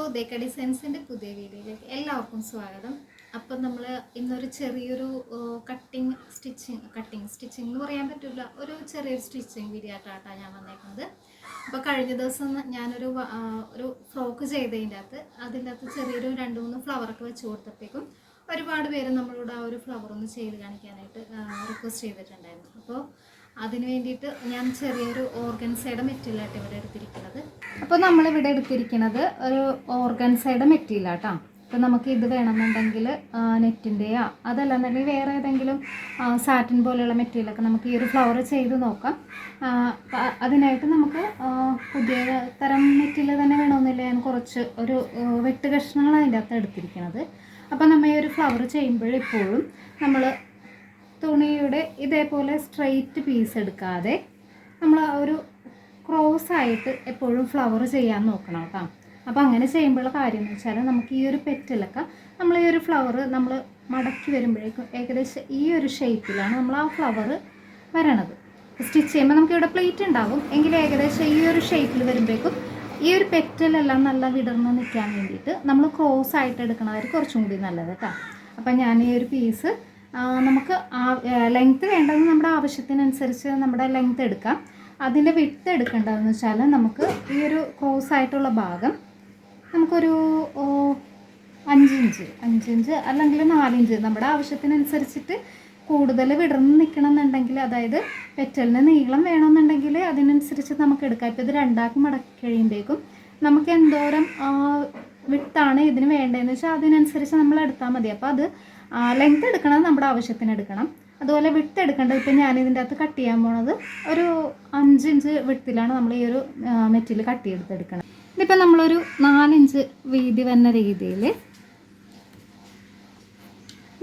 ഉദയക ഡിസൈൻസിൻ്റെ പുതിയ വീഡിയോയിലേക്ക് എല്ലാവർക്കും സ്വാഗതം. അപ്പം നമ്മൾ ഇന്നൊരു ചെറിയൊരു സ്റ്റിച്ചിങ് എന്ന് പറയാൻ പറ്റില്ല, ഒരു ചെറിയൊരു സ്റ്റിച്ചിങ് വീഡിയോ ആയിട്ടാണ് ഞാൻ വന്നേക്കുന്നത്. അപ്പോൾ കഴിഞ്ഞ ദിവസം ഞാനൊരു ഫ്രോക്ക് ചെയ്തതിൻ്റെ അതിൻ്റെ അകത്ത് ചെറിയൊരു 2-3 ഫ്ലവറൊക്കെ വെച്ച് കൊടുത്തപ്പോഴേക്കും ഒരുപാട് പേര് നമ്മളോട് ആ ഒരു ഫ്ലവർ ഒന്ന് ചെയ്ത് കാണിക്കാനായിട്ട് റിക്വസ്റ്റ് ചെയ്തിട്ടുണ്ടായിരുന്നു. അപ്പോൾ അതിന് വേണ്ടിയിട്ട് ഞാൻ ചെറിയൊരു ഓർഗൻസയുടെ മെറ്റീരിയലായിട്ട് ഇവിടെ എടുത്തിരിക്കുന്നത്. അപ്പോൾ നമ്മളിവിടെ എടുത്തിരിക്കുന്നത് ഒരു ഓർഗൻസയുടെ മെറ്റീരിയലാട്ടോ. അപ്പോൾ നമുക്ക് ഇത് വേണമെന്നുണ്ടെങ്കിൽ നെറ്റിൻ്റെയോ അതല്ലെന്നുണ്ടെങ്കിൽ വേറെ ഏതെങ്കിലും സാറ്റിൻ പോലെയുള്ള മെറ്റീരിയലൊക്കെ നമുക്ക് ഈ ഒരു ഫ്ലവർ ചെയ്ത് നോക്കാം. അതിനായിട്ട് നമുക്ക് പുതിയ തരം മെറ്റീരിയൽ തന്നെ വേണമെന്നില്ല, ഞാൻ കുറച്ച് ഒരു വെട്ട് കഷ്ണങ്ങൾ അതിൻ്റെ അകത്ത് എടുത്തിരിക്കുന്നത്. അപ്പോൾ നമ്മൾ ഈ ഒരു ഫ്ലവർ ചെയ്യുമ്പോഴെപ്പോഴും നമ്മൾ തുണിയുടെ ഇതേപോലെ സ്ട്രെയിറ്റ് പീസ് എടുക്കാതെ നമ്മൾ ആ ഒരു ക്രോസ് ആയിട്ട് എപ്പോഴും ഫ്ലവർ ചെയ്യാൻ നോക്കണം കേട്ടോ. അപ്പോൾ അങ്ങനെ ചെയ്യുമ്പോഴുള്ള കാര്യം എന്ന് വെച്ചാൽ നമുക്ക് ഈ ഒരു പെറ്റലൊക്കെ നമ്മൾ ഈ ഒരു ഫ്ലവർ നമ്മൾ മടക്കി വരുമ്പോഴേക്കും ഏകദേശം ഈ ഒരു ഷേപ്പിലാണ് നമ്മൾ ആ ഫ്ലവർ വരണത്. സ്റ്റിച്ച് ചെയ്യുമ്പോൾ നമുക്കിവിടെ പ്ലേറ്റ് ഉണ്ടാകും, എങ്കിലും ഏകദേശം ഈ ഒരു ഷേപ്പിൽ വരുമ്പോഴേക്കും ഈ ഒരു പെറ്റലെല്ലാം നല്ല വിടർന്ന് നിൽക്കാൻ വേണ്ടിയിട്ട് നമ്മൾ ക്രോസ് ആയിട്ട് എടുക്കണവർ കുറച്ചും കൂടി നല്ലത് കേട്ടോ. അപ്പം ഞാൻ ഈ ഒരു പീസ് നമുക്ക് ലെങ്ത്ത് വേണ്ടത് നമ്മുടെ ആവശ്യത്തിനനുസരിച്ച് നമ്മുടെ ലെങ്ത്ത് എടുക്കാം. അതിൻ്റെ വിട്ട് എടുക്കേണ്ടതെന്ന് വെച്ചാൽ നമുക്ക് ഈ ഒരു ക്രോസ് ആയിട്ടുള്ള ഭാഗം നമുക്കൊരു 5 ഇഞ്ച് അല്ലെങ്കിൽ 4 ഇഞ്ച് നമ്മുടെ ആവശ്യത്തിനനുസരിച്ചിട്ട് കൂടുതൽ വിടർന്ന് നിൽക്കണം എന്നുണ്ടെങ്കിൽ, അതായത് പെറ്റലിന് നീളം വേണമെന്നുണ്ടെങ്കിൽ അതിനനുസരിച്ച് നമുക്ക് എടുക്കാം. ഇപ്പോൾ ഇത് രണ്ടാക്കി മടക്കി കഴിയുമ്പോഴേക്കും നമുക്ക് എന്തോരം വിട്ടാണ് ഇതിന് വേണ്ടതെന്ന് വെച്ചാൽ അതിനനുസരിച്ച് നമ്മൾ എടുത്താൽ മതി. അപ്പോൾ അത് ലെങ്ത്ത് എടുക്കണം, നമ്മുടെ ആവശ്യത്തിന് എടുക്കണം. അതുപോലെ വിട്ട് എടുക്കേണ്ടത് ഇപ്പോൾ ഞാനിതിൻ്റെ അകത്ത് കട്ട് ചെയ്യാൻ പോണത് ഒരു 5 ഇഞ്ച് വിട്ടിലാണ് നമ്മൾ ഈ ഒരു മെറ്റീരിയൽ കട്ട് ചെയ്തെടുക്കണം. ഇതിപ്പോൾ നമ്മളൊരു 4 ഇഞ്ച് വീതി വരുന്ന രീതിയിൽ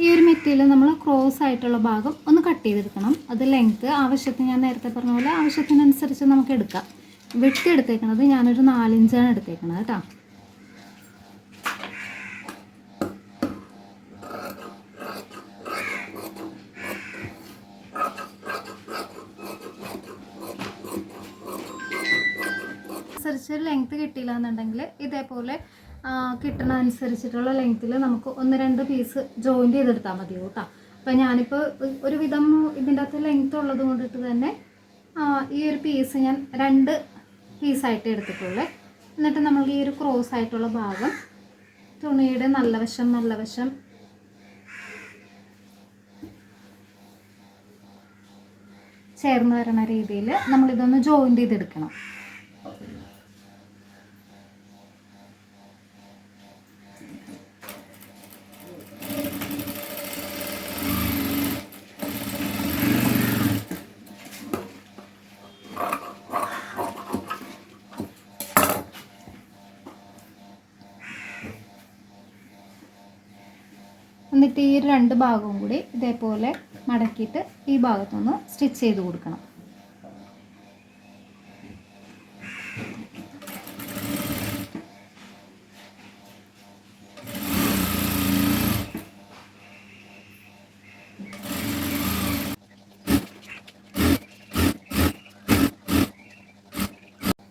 ഈ ഒരു മെറ്റീരിയൽ നമ്മൾ ക്രോസ് ആയിട്ടുള്ള ഭാഗം ഒന്ന് കട്ട് ചെയ്തെടുക്കണം. അത് ലെങ്ത്ത് ആവശ്യത്തിന്, ഞാൻ നേരത്തെ പറഞ്ഞ പോലെ ആവശ്യത്തിനനുസരിച്ച് നമുക്ക് എടുക്കാം. വിട്ട് എടുത്തേക്കണത് ഞാനൊരു 4 ഇഞ്ചാണ് എടുത്തേക്കണത് കേട്ടോ. അനുസരിച്ച് ലെങ്ത്ത് കിട്ടിയില്ല എന്നുണ്ടെങ്കിൽ ഇതേപോലെ കിട്ടണ അനുസരിച്ചിട്ടുള്ള ലെങ്ത്തിൽ നമുക്ക് 1-2 പീസ് ജോയിൻറ്റ് ചെയ്തെടുത്താൽ മതി കേട്ടോ. അപ്പോൾ ഞാനിപ്പോൾ ഒരുവിധം ഇതിൻ്റെ അകത്ത് ലെങ്ത്ത് ഉള്ളത് കൊണ്ടിട്ട് തന്നെ ഈ ഒരു പീസ് ഞാൻ 2 പീസായിട്ട് എടുത്തിട്ടുള്ളൂ. എന്നിട്ട് നമ്മൾ ഈ ഒരു ക്രോസ് ആയിട്ടുള്ള ഭാഗം തുണിയുടെ നല്ല വശം ചേർന്ന് വരണ രീതിയിൽ നമ്മളിതൊന്ന് ജോയിൻറ്റ് ചെയ്തെടുക്കണം. എന്നിട്ട് ഈ 2 ഭാഗവും കൂടി ഇതേപോലെ മടക്കിയിട്ട് ഈ ഭാഗത്തൊന്ന് സ്റ്റിച്ച് ചെയ്ത് കൊടുക്കണം.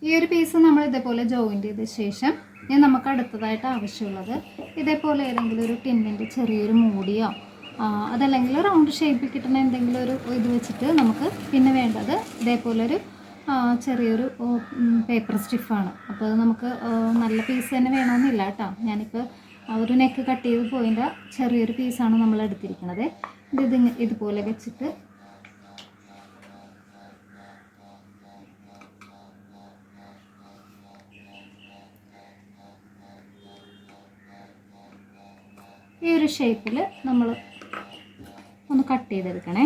ഈ ഒരു പീസ് നമ്മൾ ഇതേപോലെ ജോയിൻറ്റ് ചെയ്ത ശേഷം നമുക്ക് അടുത്തതായിട്ട് ആവശ്യമുള്ളത് ഇതേപോലെ ഏതെങ്കിലും ഒരു ടിന്നിൻ്റെ ചെറിയൊരു മൂടിയോ അതല്ലെങ്കിൽ റൗണ്ട് ഷേപ്പിൽ കിട്ടുന്ന എന്തെങ്കിലും ഒരു ഇത് വെച്ചിട്ട് നമുക്ക് പിന്നെ വേണ്ടത് ഇതേപോലൊരു ചെറിയൊരു പേപ്പർ സ്റ്റിഫാണ്. അപ്പോൾ അത് നമുക്ക് നല്ല പീസ് തന്നെ വേണമെന്നില്ല കേട്ടോ. ഞാനിപ്പോൾ ഒരു നെക്ക് കട്ട് ചെയ്ത് പോയിൻ്റെ ചെറിയൊരു പീസാണ് നമ്മൾ എടുത്തിരിക്കുന്നത്. ഇതുപോലെ വെച്ചിട്ട് ഈ ഒരു ഷേപ്പിൽ നമ്മൾ ഒന്ന് കട്ട് ചെയ്തെടുക്കണേ.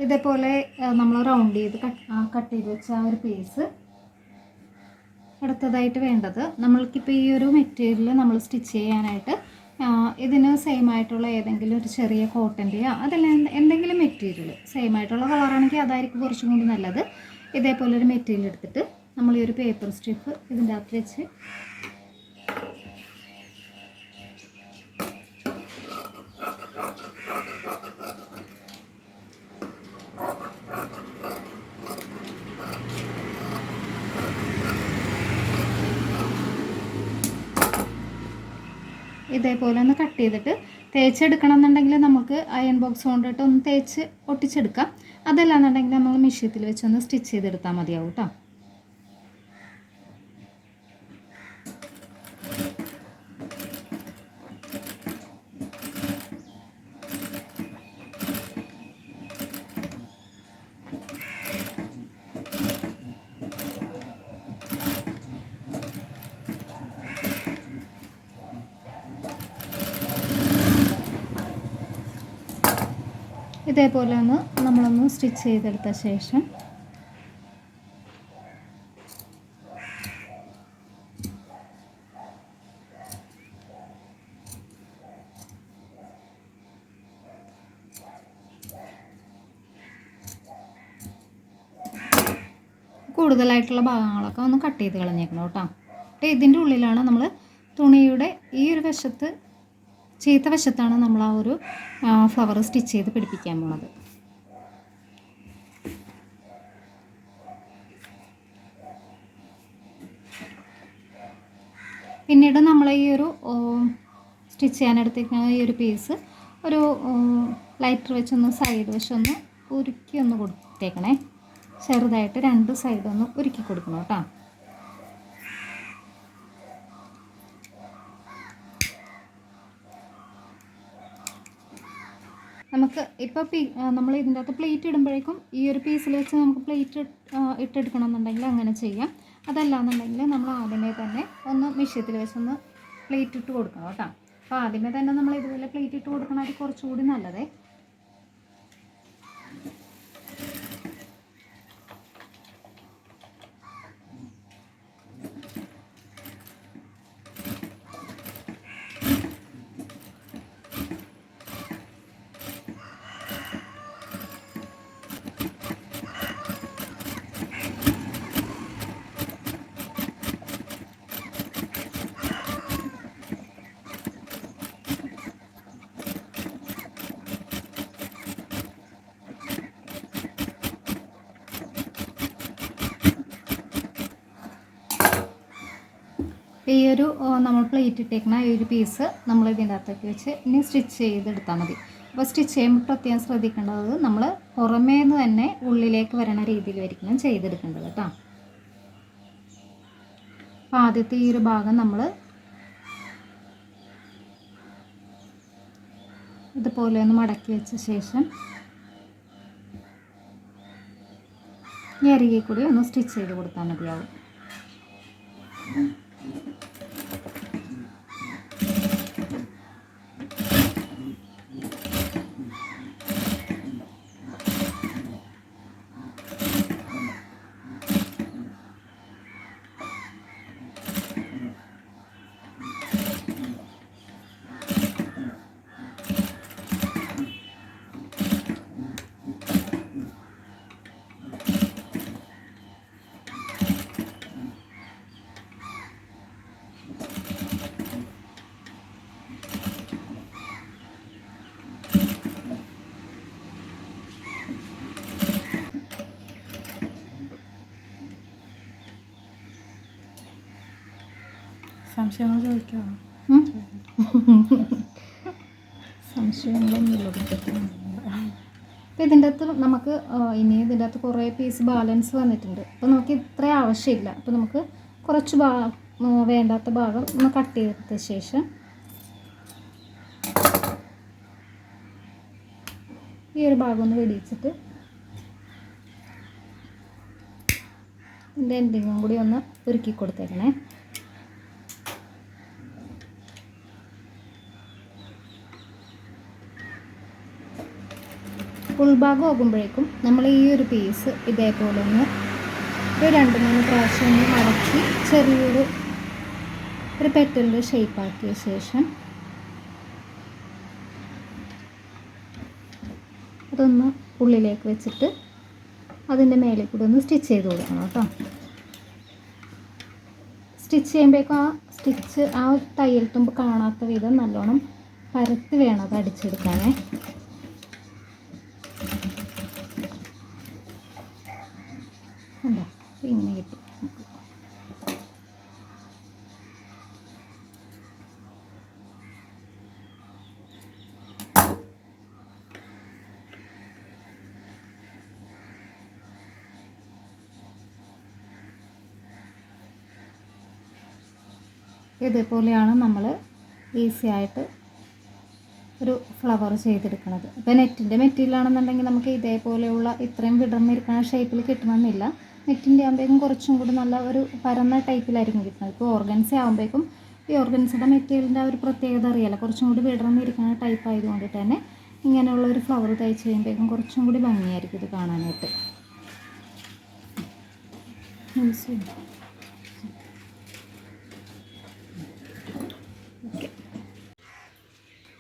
ഇതേപോലെ നമ്മൾ റൗണ്ട് ചെയ്ത് കട്ട് ചെയ്ത് വെച്ച ആ ഒരു പീസ് അടുത്തതായിട്ട് വേണ്ടത് നമ്മൾക്കിപ്പോൾ ഈ ഒരു മെറ്റീരിയൽ നമ്മൾ സ്റ്റിച്ച് ചെയ്യാനായിട്ട് ഇതിന് സെയിം ആയിട്ടുള്ള ഏതെങ്കിലും ഒരു ചെറിയ കോട്ടൻ്റെയോ അതല്ല എന്തെങ്കിലും മെറ്റീരിയൽ സെയിം ആയിട്ടുള്ള കളറാണെങ്കിൽ അതായിരിക്കും കുറച്ചും കൂടി നല്ലത്. ഇതേപോലെ ഒരു മെറ്റീരിയൽ എടുത്തിട്ട് നമ്മൾ ഈ ഒരു പേപ്പർ സ്ട്രിപ്പ് ഇതിൻ്റെ അകത്ത് വെച്ച് ഇതേപോലെ ഒന്ന് കട്ട് ചെയ്തിട്ട് തേച്ചെടുക്കണം എന്നുണ്ടെങ്കിൽ നമുക്ക് അയൺ ബോക്സ് കൊണ്ടിട്ട് ഒന്ന് തേച്ച് ഒട്ടിച്ചെടുക്കാം. അതല്ലാന്നുണ്ടെങ്കിൽ നമ്മൾ മെഷീനിൽ വെച്ചൊന്ന് സ്റ്റിച്ച് ചെയ്തെടുത്താൽ മതിയാവും കേട്ടോ. ഇതേപോലെ ഒന്ന് നമ്മളൊന്ന് സ്റ്റിച്ച് ചെയ്തെടുത്ത ശേഷം കൂടുതലായിട്ടുള്ള ഭാഗങ്ങളൊക്കെ ഒന്ന് കട്ട് ചെയ്ത് കളഞ്ഞേക്കണം കേട്ടോ. ഇതിൻ്റെ ഉള്ളിലാണ് നമ്മൾ തുണിയുടെ ഈ ഒരു വശത്ത് ചീത്ത വശത്താണ് നമ്മൾ ആ ഒരു ഫ്ലവർ സ്റ്റിച്ച് ചെയ്ത് പിടിപ്പിക്കാൻ പോണത്. പിന്നീട് നമ്മൾ ഈ ഒരു സ്റ്റിച്ച് ചെയ്യാനെടുത്തേക്കുന്ന ഈ ഒരു പീസ് ഒരു ലൈറ്റർ വെച്ചൊന്ന് സൈഡ് വശമൊന്ന് ഉരുക്കി ഒന്ന് കൊടുത്തേക്കണേ. ചെറുതായിട്ട് 2 സൈഡൊന്ന് ഉരുക്കി കൊടുക്കണം കേട്ടോ. നമുക്ക് ഇപ്പോൾ നമ്മൾ ഇതിൻ്റെ അകത്ത് പ്ലേറ്റ് ഇടുമ്പോഴേക്കും ഈ ഒരു പീസിൽ വെച്ച് നമുക്ക് പ്ലേറ്റ് ഇട്ടെടുക്കണം എന്നുണ്ടെങ്കിൽ അങ്ങനെ ചെയ്യാം. അതല്ലാന്നുണ്ടെങ്കിൽ നമ്മൾ ആദ്യമേ തന്നെ ഒന്ന് മെഷീനിൽ വെച്ചൊന്ന് പ്ലേറ്റ് ഇട്ട് കൊടുക്കണം കേട്ടോ. അപ്പോൾ ആദ്യമേ തന്നെ നമ്മൾ ഇതുപോലെ പ്ലേറ്റ് ഇട്ട് കൊടുക്കണമായിരിക്കും കുറച്ചുകൂടി നല്ലതേ. ഈ ഒരു നമ്മൾ പ്ലേറ്റ് ഇട്ടേക്കുന്ന ഈ ഒരു പീസ് നമ്മൾ ഇതിൻ്റെ അകത്തേക്ക് വെച്ച് ഇനി സ്റ്റിച്ച് ചെയ്തെടുത്താൽ മതി. അപ്പോൾ സ്റ്റിച്ച് ചെയ്യുമ്പോൾ പ്രത്യേകം ശ്രദ്ധിക്കേണ്ടത് നമ്മൾ പുറമേ നിന്ന് തന്നെ ഉള്ളിലേക്ക് വരണ രീതിയിലായിരിക്കണം ചെയ്തെടുക്കേണ്ടത് കേട്ടോ. അപ്പോൾ ആദ്യത്തെ ഈ ഒരു ഭാഗം നമ്മൾ ഇതുപോലെ ഒന്ന് മടക്കി വെച്ച ശേഷം ഈ അരികെ കൂടി ഒന്ന് സ്റ്റിച്ച് ചെയ്ത് കൊടുത്താൽ മതിയാവും. സംശയങ്ങൾ ചോദിക്കാം. സംശയങ്ങളൊന്നും അപ്പോൾ ഇതിൻ്റെ അകത്ത് നമുക്ക് ഇനി ഇതിൻ്റെ അകത്ത് കുറേ പീസ് ബാലൻസ് വന്നിട്ടുണ്ട്. അപ്പോൾ നമുക്ക് ഇത്ര ആവശ്യമില്ല. അപ്പോൾ നമുക്ക് കുറച്ച് വേണ്ടാത്ത ഭാഗം ഒന്ന് കട്ട് ചെയ്തെടുത്ത ശേഷം ഈ ഒരു ഭാഗം ഒന്ന് വെടിയിച്ചിട്ട് ഇതിൻ്റെ എൻഡിങ്ങും കൂടി ഒന്ന് ഒരുക്കി കൊടുത്തേക്കണേ. ഉൾഭാഗം ആകുമ്പോഴേക്കും നമ്മൾ ഈ ഒരു പീസ് ഇതേപോലെ ഒന്ന് ഒരു 2-3 പ്രാവശ്യം ഒന്ന് മടക്കി ചെറിയൊരു പെറ്റലിൻ്റെ ഷേപ്പാക്കിയ ശേഷം അതൊന്ന് ഉള്ളിലേക്ക് വെച്ചിട്ട് അതിൻ്റെ മേലെ കൂടെ ഒന്ന് സ്റ്റിച്ച് ചെയ്ത് കൊടുക്കണം കേട്ടോ. സ്റ്റിച്ച് ചെയ്യുമ്പോഴേക്കും ആ സ്റ്റിച്ച് ആ തയ്യൽ തുമ്പ് കാണാത്ത വിധം നല്ലോണം പരത്തി വേണം അത് അടിച്ചെടുക്കാനേ. ഇങ്ങനെ കിട്ടും. ഇതേപോലെയാണ് നമ്മൾ ഈസി ആയിട്ട് ഒരു ഫ്ലവർ ചെയ്തെടുക്കുന്നത്. ഇപ്പോൾ നെറ്റിൻ്റെ മെറ്റീരിയലാണെന്നുണ്ടെങ്കിൽ നമുക്ക് ഇതേപോലെയുള്ള ഇത്രയും വിടർന്നിരിക്കുന്ന ഷേപ്പിൽ കിട്ടണമെന്നില്ല. നെറ്റിൻ്റെ ആകുമ്പോഴേക്കും കുറച്ചും കൂടി നല്ല ഒരു പരന്ന ടൈപ്പിലായിരിക്കും കിട്ടുന്നത്. ഇപ്പോൾ ഓർഗൻസ ആകുമ്പോഴേക്കും ഈ ഓർഗൻസയുടെ മെറ്റീരിയലിൻ്റെ ആ ഒരു പ്രത്യേകത അറിയാലോ, കുറച്ചും കൂടി വിടർന്നിരിക്കുന്ന ടൈപ്പ് ആയതുകൊണ്ടിട്ട് തന്നെ ഇങ്ങനെയുള്ള ഒരു ഫ്ലവർ തയ്ച്ച് കഴിയുമ്പോഴേക്കും കുറച്ചും കൂടി ഭംഗിയായിരിക്കും ഇത് കാണാനായിട്ട്.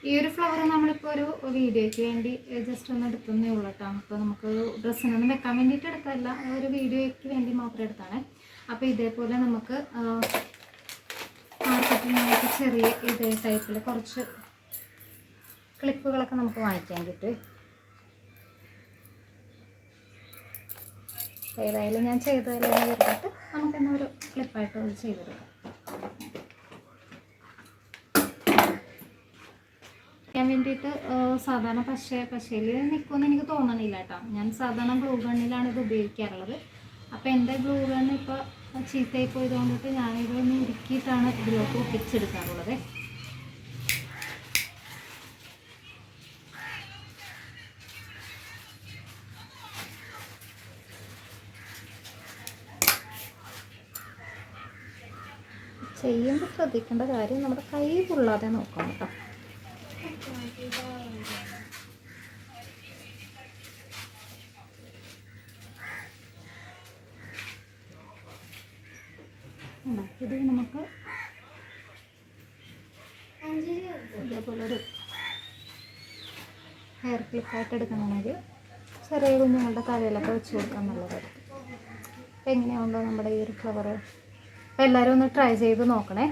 ഈ ഒരു ഫ്ലവർ നമ്മളിപ്പോൾ ഒരു വീഡിയോയ്ക്ക് വേണ്ടി ജസ്റ്റ് ഒന്ന് എടുക്കുന്നേ ഉള്ളൂ കേട്ടോ. അപ്പോൾ നമുക്ക് ഡ്രസ്സിനൊന്നും വെക്കാൻ വേണ്ടിയിട്ട് എടുത്തല്ല, ഒരു വീഡിയോയ്ക്ക് വേണ്ടി മാത്രം എടുത്താണ്. അപ്പോൾ ഇതേപോലെ നമുക്ക് മാർക്കറ്റിൽ നിന്നൊക്കെ ചെറിയ ഇതേ ടൈപ്പിൽ കുറച്ച് ക്ലിപ്പുകളൊക്കെ നമുക്ക് വാങ്ങിക്കാൻ കിട്ടും. ഏതായാലും ഞാൻ ചെയ്തതെല്ലാം കരുതിയിട്ട് നമുക്കെന്നൊരു ക്ലിപ്പായിട്ട് അത് ചെയ്തെടുക്കാം. ഞാൻ വേണ്ടിയിട്ട് സാധാരണ പശയിൽ നിൽക്കുമെന്ന് എനിക്ക് തോന്നണില്ല കേട്ടോ. ഞാൻ സാധാരണ ഗ്ലൂ ഗണ്ണിലാണ് ഇത് ഉപയോഗിക്കാറുള്ളത്. അപ്പോൾ എൻ്റെ ഗ്ലൂ ഗണ്ണ് ഇപ്പോൾ ചീത്തയായി പോയത് കൊണ്ടിട്ട് ഞാനിതൊന്ന് ഉരുക്കിയിട്ടാണ് ഇതിലോട്ട് ഒട്ടിച്ചെടുക്കാറുള്ളത്. ചെയ്യുമ്പോൾ ശ്രദ്ധിക്കേണ്ട കാര്യം നമ്മുടെ കൈ പൊള്ളാതെ നോക്കണം കേട്ടോ. ഇത് നമുക്ക് ഇതേപോലൊരു ഹെയർ ക്ലിപ്പായിട്ട് എടുക്കണമെങ്കിൽ ചെറിയ കുഞ്ഞുങ്ങളുടെ തലയിലൊക്കെ വെച്ച് കൊടുക്കാൻ നല്ലതായിരിക്കും. അപ്പോൾ എങ്ങനെയാണല്ലോ നമ്മുടെ ഈ ഒരു ഫ്ലവർ. അപ്പോൾ എല്ലാവരും ഒന്ന് ട്രൈ ചെയ്ത് നോക്കണേ.